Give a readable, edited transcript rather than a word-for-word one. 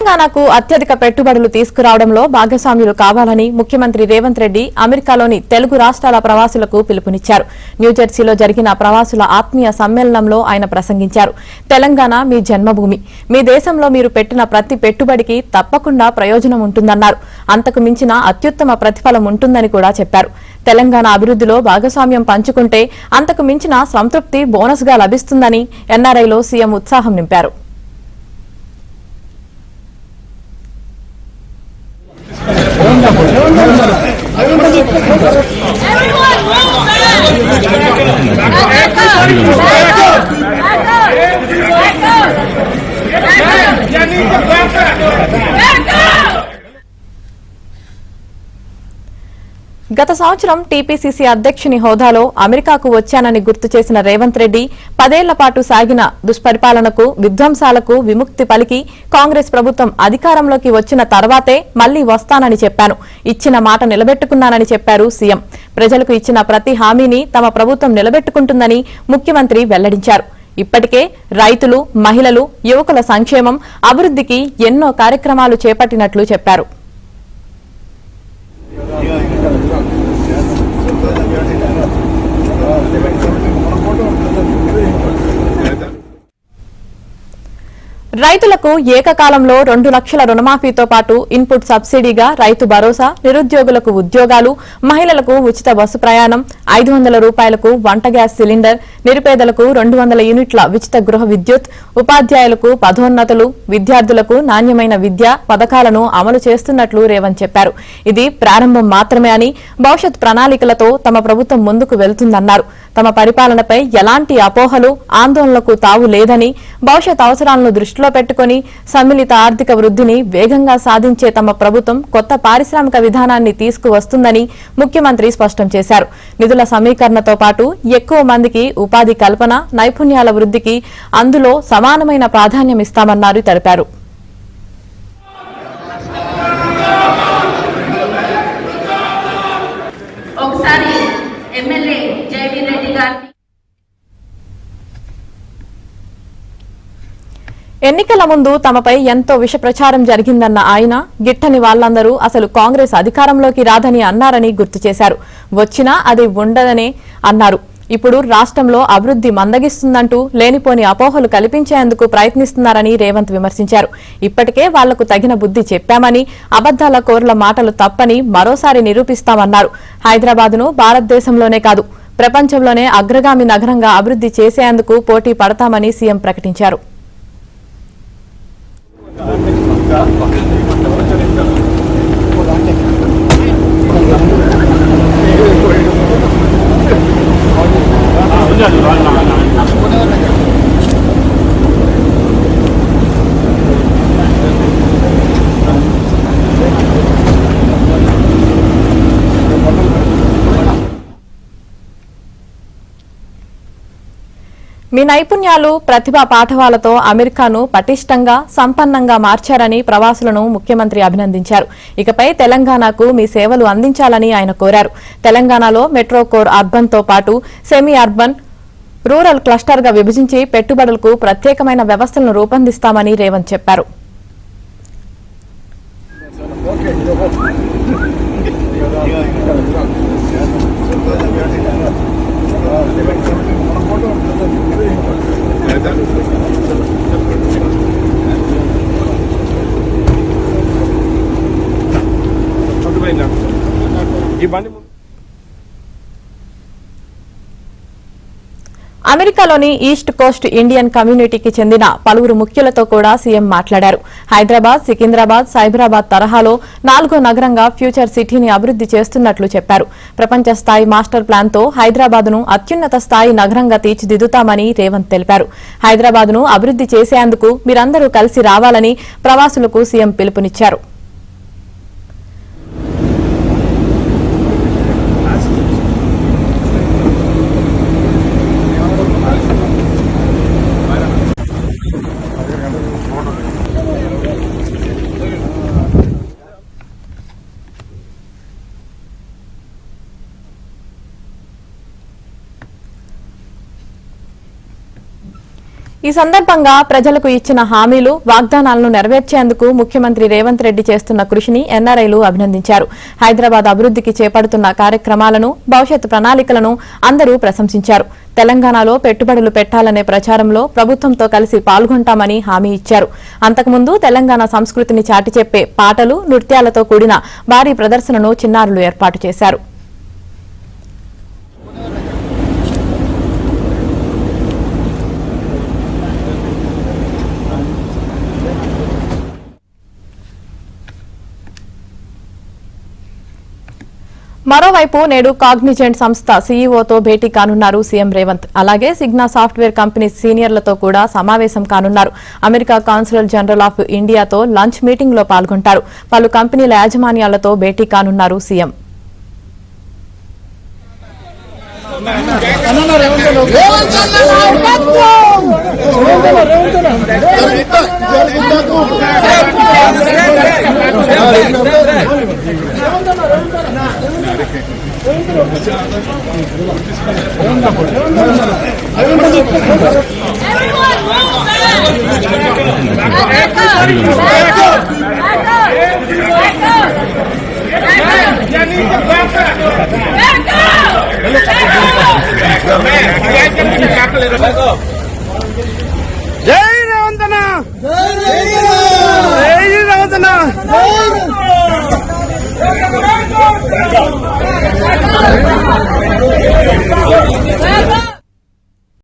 తెలంగాణకు అత్యధిక పెట్టుబడులు తీసుకురావడంలో భాగస్వాములు కావాలని ముఖ్యమంత్రి రేవంత్ రెడ్డి అమెరికాలోని తెలుగు రాష్ట్రాల ప్రవాసులకు పిలుపునిచ్చారు. న్యూజెర్సీలో జరిగిన ప్రవాసుల ఆత్మీయ సమ్మేళనంలో ఆయన ప్రసంగించారు. తెలంగాణ మీ జన్మభూమి. మీ దేశంలో మీరు పెట్టిన ప్రతి పెట్టుబడికి తప్పకుండా ప్రయోజనం ఉంటుందన్నారు. అంతకు మించిన అత్యుత్తమ ప్రతిఫలం ఉంటుందని కూడా చెప్పారు. తెలంగాణ అభివృద్ధిలో భాగస్వామ్యం పంచుకుంటే అంతకు మించిన సంతృప్తి బోనస్గా లభిస్తుందని ఎన్ఆర్ఐలో సీఎం ఉత్సాహం నింపారు. గత సంవత్సరం టీపీసీసీ అధ్యక్షుని హోదాలో అమెరికాకు వచ్చానని గుర్తు చేసిన రేవంత్ రెడ్డి 10 ఏళ్ల పాటు సాగిన దుష్పరిపాలనకు విధ్వంసాలకు విముక్తి పలికి కాంగ్రెస్ ప్రభుత్వం అధికారంలోకి వచ్చిన తర్వాతే మళ్లీ వస్తానని చెప్పాను. ఇచ్చిన మాట నిలబెట్టుకున్నానని చెప్పారు సీఎం. ప్రజలకు ఇచ్చిన ప్రతి హామీని తమ ప్రభుత్వం నిలబెట్టుకుంటుందని ముఖ్యమంత్రి వెల్లడించారు. ఇప్పటికే రైతులు, మహిళలు, యువకుల సంక్షేమం, అభివృద్ధికి ఎన్నో కార్యక్రమాలు చేపట్టినట్లు చెప్పారు. రైతులకు ఏకకాలంలో 2 లక్షల రుణమాఫీతో పాటు ఇన్పుట్ సబ్సిడీగా రైతు భరోసా, నిరుద్యోగులకు ఉద్యోగాలు, మహిళలకు ఉచిత బస్సు ప్రయాణం, 500 రూపాయలకు వంట గ్యాస్ సిలిండర్, నిరుపేదలకు 200 యూనిట్ల ఉచిత గృహ విద్యుత్, ఉపాధ్యాయులకు పదోన్నతులు, విద్యార్థులకు నాణ్యమైన విద్య పథకాలను అమలు చేస్తున్నట్లు రేవంత్ చెప్పారు. ఇది ప్రారంభం మాత్రమే అని, భవిష్యత్ ప్రణాళికలతో తమ ప్రభుత్వం ముందుకు వెళ్తుందన్నారు. తమ పరిపాలనపై ఎలాంటి అపోహలు, ఆందోళనలకు తావు లేదని, భవిష్యత్ అవసరాలను దృష్టిలో పెట్టుకుని సమ్మిళిత ఆర్థిక వృద్ధిని వేగంగా సాధించే తమ ప్రభుత్వం కొత్త పారిశ్రామిక విధానాన్ని తీసుకువస్తుందని ముఖ్యమంత్రి స్పష్టం చేశారు. నిధుల సమీకరణతో పాటు ఎక్కువ మందికి ఉపాధి కల్పన, నైపుణ్యాల వృద్ధికి అందులో సమానమైన ప్రాధాన్యం ఇస్తామన్నారు తెలిపారు. ఎన్నికల ముందు తమపై ఎంతో విష ప్రచారం జరిగిందన్న ఆయన, గిట్టని వాళ్లందరూ అసలు కాంగ్రెస్ అధికారంలోకి రాదని అన్నారని గుర్తు చేశారు. వచ్చినా అది ఉండదనే అన్నారు. ఇప్పుడు రాష్ట్రంలో అభివృద్ధి మందగిస్తుందంటూ లేనిపోని అపోహలు కల్పించేందుకు ప్రయత్నిస్తున్నారని రేవంత్ విమర్శించారు. ఇప్పటికే వాళ్లకు తగిన బుద్ధి చెప్పామని, అబద్దాల కోర్ల మాటలు తప్పని మరోసారి నిరూపిస్తామన్నారు. హైదరాబాద్ను భారతదేశంలోనే కాదు ప్రపంచంలోనే అగ్రగామి నగరంగా అభివృద్ధి చేసేందుకు పోటీ పడతామని సీఎం ప్రకటించారు. మీ నైపుణ్యాలు, ప్రతిభా పాఠవాలతో అమెరికాను పటిష్టంగా, సంపన్నంగా మార్చారని ప్రవాసులను ముఖ్యమంత్రి అభినందించారు. ఇకపై తెలంగాణకు మీ సేవలు అందించాలని ఆయన కోరారు. తెలంగాణలో మెట్రో కోర్ అర్బన్తో పాటు సెమీ అర్బన్, రూరల్ క్లస్టర్గా విభజించి పెట్టుబడులకు ప్రత్యేకమైన వ్యవస్థలను రూపొందిస్తామని రేవంత్ చెప్పారు. అమెరికాలోని ఈస్ట్ కోస్ట్ ఇండియన్ కమ్యూనిటీకి చెందిన పలువురు ముఖ్యులతో కూడా సీఎం మాట్లాడారు. హైదరాబాద్, సికింద్రాబాద్, సైబరాబాద్ తరహాలో 4వ నగరంగా ఫ్యూచర్ సిటీని అభివృద్ధి చేస్తున్నట్లు చెప్పారు. ప్రపంచ స్థాయి మాస్టర్ ప్లాన్తో హైదరాబాద్ను అత్యున్నత స్థాయి నగరంగా తీర్చిదిద్దుతామని రేవంత్ తెలిపారు. హైదరాబాద్ను అభివృద్ధి చేసేందుకు మీరందరూ కలిసి రావాలని ప్రవాసులకు సీఎం పిలుపునిచ్చారు. ఈ ఈ సందర్భంగా ప్రజలకు ఇచ్చిన హామీలు వాగ్దానాలను నెరవేర్చేందుకు ముఖ్యమంత్రి రేవంత్ రెడ్డి చేస్తున్న కృషిని ఎన్ఆర్ఐలు అభినందించారు. హైదరాబాద్ అభివృద్ధికి చేపడుతున్న కార్యక్రమాలను, భవిష్యత్ ప్రణాళికలను అందరూ ప్రశంసించారు. తెలంగాణలో పెట్టుబడులు పెట్టాలనే ప్రచారంలో ప్రభుత్వంతో కలిసి పాల్గొంటామని హామీ ఇచ్చారు. అంతకుముందు తెలంగాణ సంస్కృతిని చాటి చెప్పే పాటలు, నృత్యాలతో కూడిన భారీ ప్రదర్శనను చిన్నారులు ఏర్పాటు చేశారు. మరోవైపు నేడు కాగ్నిజెంట్ సంస్థ సీఈఓతో భేటీ కానున్నారు సీఎం రేవంత్. అలాగే సిగ్నా సాఫ్ట్వేర్ కంపెనీ సీనియర్లతో కూడా సమావేశం కానున్నారు. అమెరికా కాన్సులర్ జనరల్ ఆఫ్ ఇండియాతో లంచ్ మీటింగ్ లో పాల్గొంటారు. పలు కంపెనీల యాజమాన్యాలతో భేటీ కానున్నారు సీఎం. జై రేవంతన, జై రేవంతన.